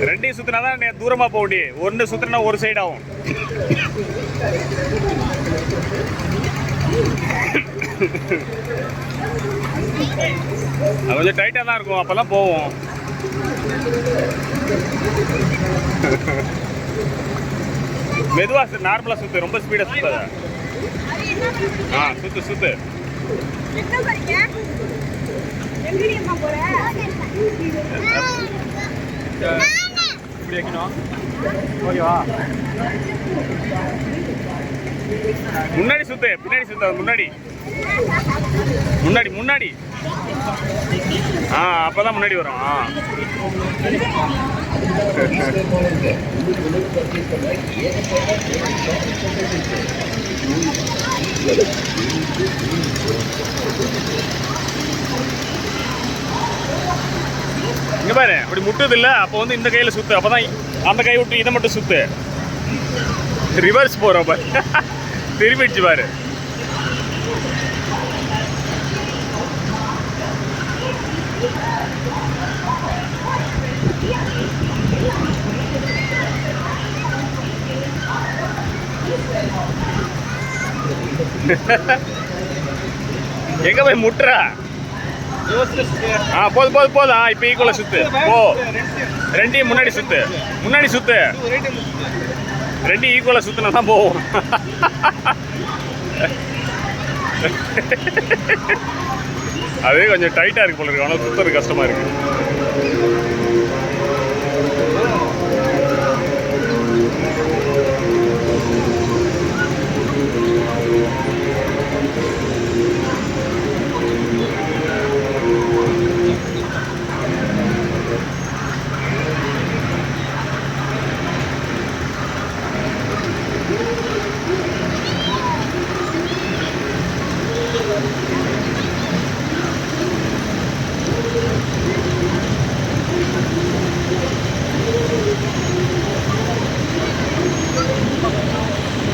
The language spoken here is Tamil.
ரெண்டையும் சுத்தினா தான் தூரமா போக முடியும். ஒன்று சுத்தினா ஒரு சைடு ஆகும். அது கொஞ்சம் டைட்டாக தான் இருக்கும், அப்போல்லாம் போவோம். மெதுவாக நார்மலாக சுற்று, ரொம்ப ஸ்பீடாக சுற்றாத. சுற்று சுற்று. ஓகேவா? முன்னாடி சுத்து, பின்னாடி சுத்த. முன்னாடி முன்னாடி முன்னாடி. அப்பதான் முன்னாடி வரும். இங்க பாரு, அப்படி முட்டுது இல்ல, அப்போ வந்து இந்த கையில சுத்து. அப்பதான் அந்த கை விட்டு இதை மட்டும் சுத்து. ரிவர்ஸ் போறோம் பாரு. திரும்பிடுச்சு பாரு. எங்க போய் முட்டுறா? போதும் போதும் போதும். இப்ப ஈக்குவலா சுத்து. போ, ரெண்டையும் முன்னாடி சுத்து. முன்னாடி சுத்து. ரெண்டு ஈக்குவலா சுத்தினா தான் போவோம். அதே கொஞ்சம் டைட்டா இருக்கு போல இருக்கு, ஆனால் சுத்துறது கஷ்டமா இருக்கு.